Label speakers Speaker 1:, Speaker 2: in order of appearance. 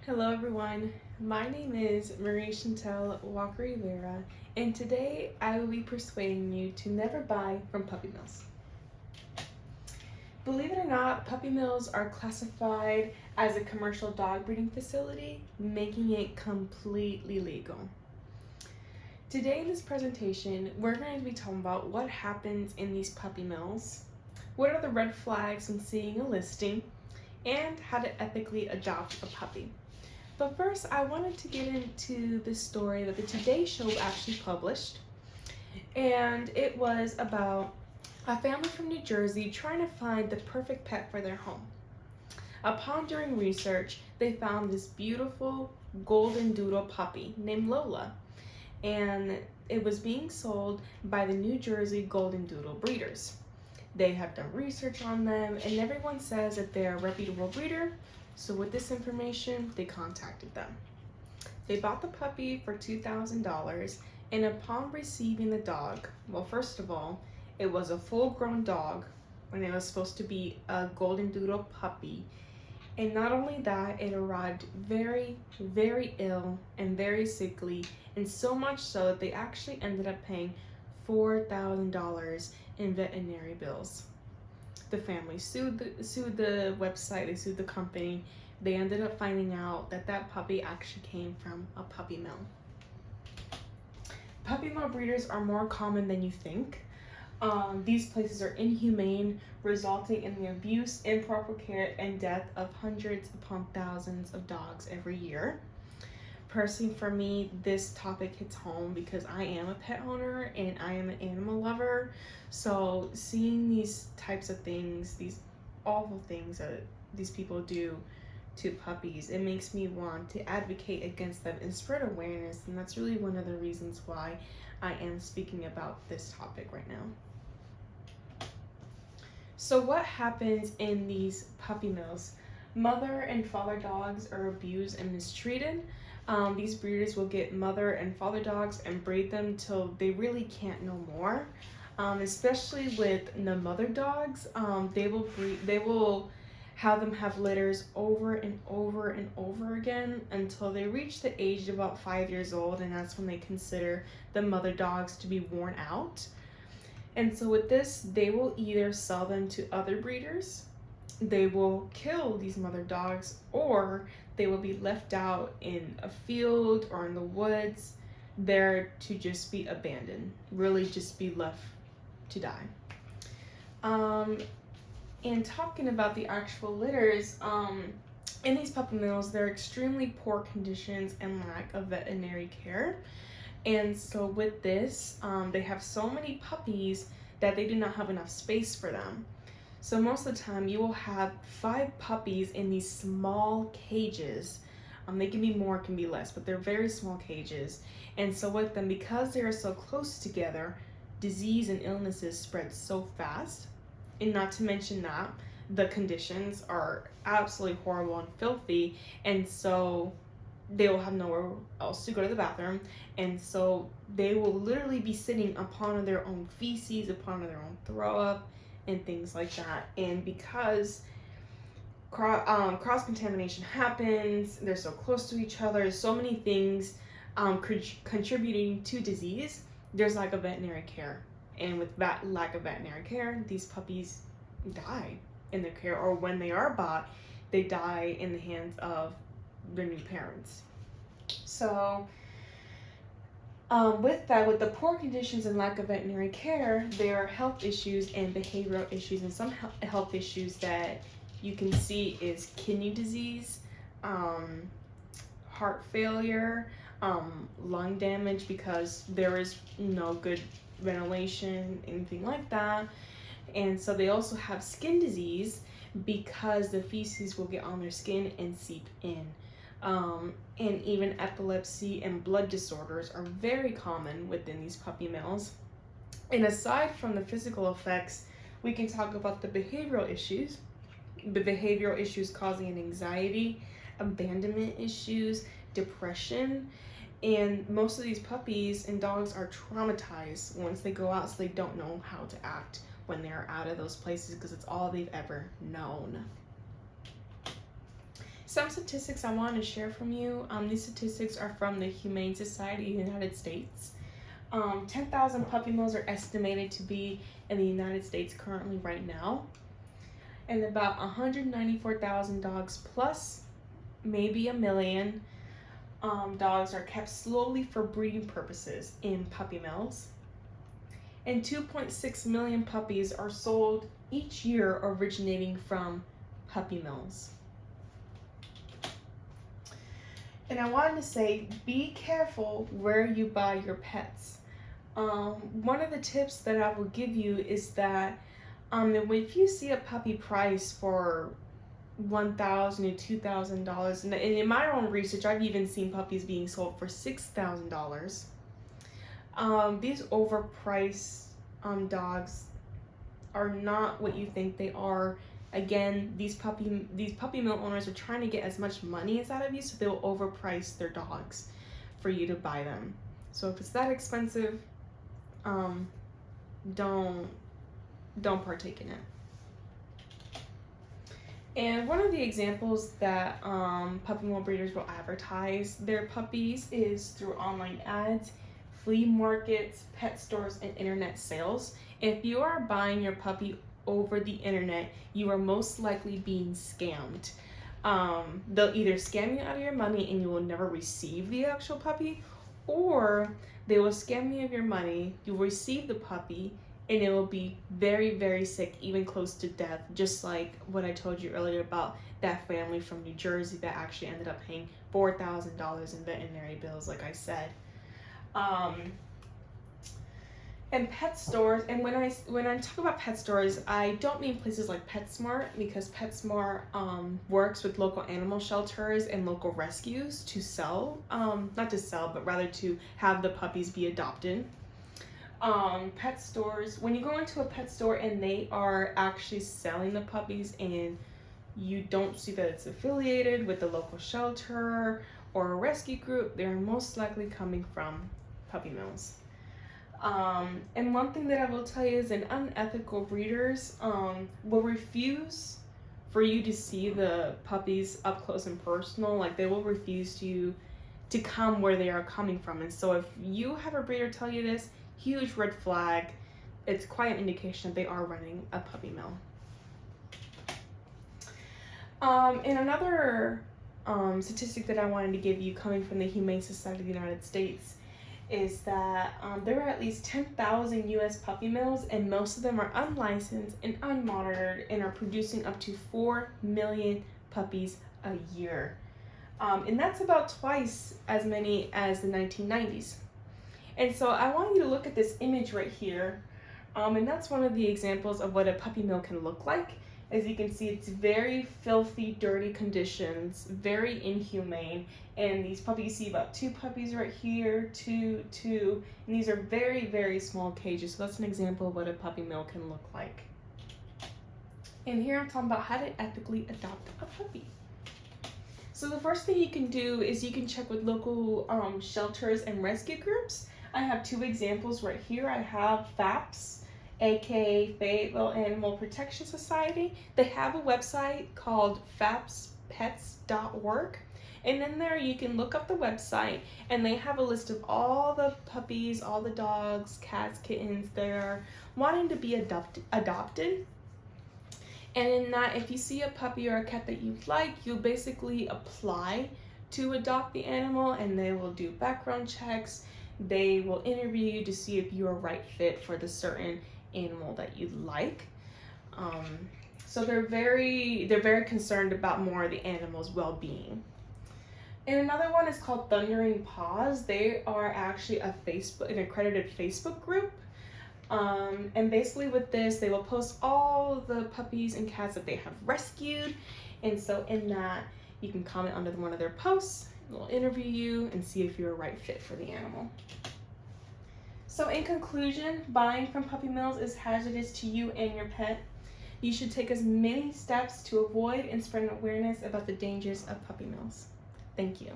Speaker 1: Hello everyone, my name is Marie Chantel Walker Rivera, and today I will be persuading you to never buy from puppy mills. Believe it or not, puppy mills are classified as a commercial dog breeding facility, making it completely legal. Today in this presentation, we're going to be talking about what happens in these puppy mills, what are the red flags when seeing a listing, and how to ethically adopt a puppy. But first, I wanted to get into the story that the Today Show actually published, and it was about a family from New Jersey trying to find the perfect pet for their home. Upon doing research, they found this beautiful golden doodle puppy named Lola, and it was being sold by the New Jersey Golden Doodle breeders. They have done research on them, and everyone says that they're a reputable breeder. So with this information, they contacted them. They bought the puppy for $2,000, and upon receiving the dog, well, first of all, it was a full-grown dog when it was supposed to be a golden doodle puppy. And not only that, it arrived very, very ill and very sickly, and so much so that they actually ended up paying $4,000 in veterinary bills. The family sued the website, they sued the company. They ended up finding out that that puppy actually came from a puppy mill. Puppy mill breeders are more common than you think. These places are inhumane, resulting in the abuse, improper care, and death of hundreds upon thousands of dogs every year. Personally, for me, this topic hits home because I am a pet owner and I am an animal lover. So seeing these types of things, these awful things that these people do to puppies, it makes me want to advocate against them and spread awareness. And that's really one of the reasons why I am speaking about this topic right now. So what happens in these puppy mills? Mother and father dogs are abused and mistreated. These breeders will get mother and father dogs and breed them till they really can't no more. Especially with the mother dogs, they will have them have litters over and over and over again until they reach the age of about 5 years old, and that's when they consider the mother dogs to be worn out. And so with this, they will either sell them to other breeders, they will kill these mother dogs, or they will be left out in a field or in the woods, there to just be abandoned, really just be left to die. And talking about the actual litters, in these puppy mills, they're extremely poor conditions and lack of veterinary care. And so with this, they have so many puppies that they do not have enough space for them. So most of the time you will have 5 puppies in these small cages. They can be more, can be less, but they're very small cages. And so with them, because they are so close together, disease and illnesses spread so fast. And not to mention that the conditions are absolutely horrible and filthy. And so they will have nowhere else to go to the bathroom, and so they will literally be sitting upon their own feces, upon their own throw up, and things like that. And because cross contamination happens, they're so close to each other, so many things contributing to disease, there's lack of veterinary care. And with that lack of veterinary care, these puppies die in their care, or when they are bought, they die in the hands of their new parents. So with that, with the poor conditions and lack of veterinary care, there are health issues and behavioral issues, and some health issues that you can see is kidney disease, heart failure, lung damage because there is no good ventilation, anything like that. And so they also have skin disease because the feces will get on their skin and seep in. And even epilepsy and blood disorders are very common within these puppy mills. And aside from the physical effects, we can talk about the behavioral issues. The behavioral issues causing anxiety, abandonment issues, depression. And most of these puppies and dogs are traumatized once they go out, so they don't know how to act when they're out of those places because it's all they've ever known. Some statistics I want to share from you. These statistics are from the Humane Society of the United States. 10,000 puppy mills are estimated to be in the United States currently right now. And about 194,000 dogs plus maybe a million dogs are kept slowly for breeding purposes in puppy mills. And 2.6 million puppies are sold each year originating from puppy mills. And I wanted to say, be careful where you buy your pets. One of the tips that I will give you is that if you see a puppy price for $1,000 to $2,000, and in my own research, I've even seen puppies being sold for $6,000. These overpriced dogs are not what you think they are. Again, these puppy mill owners are trying to get as much money as out of you, so they'll overprice their dogs for you to buy them. So if it's that expensive, don't partake in it. And one of the examples that puppy mill breeders will advertise their puppies is through online ads, flea markets, pet stores, and internet sales. If you are buying your puppy over the internet, you are most likely being scammed. They'll either scam you out of your money and you will never receive the actual puppy, or they will scam you of your money, you'll receive the puppy, and it will be very, very sick, even close to death, just like what I told you earlier about that family from New Jersey that actually ended up paying $4,000 in veterinary bills, like I said. And pet stores, and when I talk about pet stores, I don't mean places like PetSmart, because PetSmart works with local animal shelters and local rescues to sell, not to sell, but rather to have the puppies be adopted. Pet stores, when you go into a pet store and they are actually selling the puppies and you don't see that it's affiliated with the local shelter or a rescue group, they're most likely coming from puppy mills. And one thing that I will tell you is an unethical breeders will refuse for you to see the puppies up close and personal. Like, they will refuse to come where they are coming from. And so if you have a breeder tell you this, huge red flag. It's quite an indication that they are running a puppy mill. And another statistic that I wanted to give you, coming from the Humane Society of the United States, is that there are at least 10,000 U.S. puppy mills, and most of them are unlicensed and unmonitored and are producing up to 4 million puppies a year. And that's about twice as many as the 1990s. And so I want you to look at this image right here, and that's one of the examples of what a puppy mill can look like. As you can see, it's very filthy, dirty conditions, very inhumane, and these puppies, you see about 2 puppies right here, two, and these are very, very small cages. So that's an example of what a puppy mill can look like. And here I'm talking about how to ethically adopt a puppy. So the first thing you can do is you can check with local shelters and rescue groups. I have 2 examples right here. I have FAPS, aka Fayetteville Animal Protection Society. They have a website called fapspets.org, and in there you can look up the website, and they have a list of all the puppies, all the dogs, cats, kittens that are wanting to be adopted. And in that, if you see a puppy or a cat that you like, you basically apply to adopt the animal, and they will do background checks. They will interview you to see if you're a right fit for the certain animal that you like. So they're very concerned about more of the animal's well-being. And another one is called Thundering Paws. They are actually an accredited Facebook group. And basically with this, they will post all the puppies and cats that they have rescued. And so in that, you can comment under one of their posts. They'll interview you and see if you're a right fit for the animal. So in conclusion, buying from puppy mills is hazardous to you and your pet. You should take as many steps to avoid and spread awareness about the dangers of puppy mills. Thank you.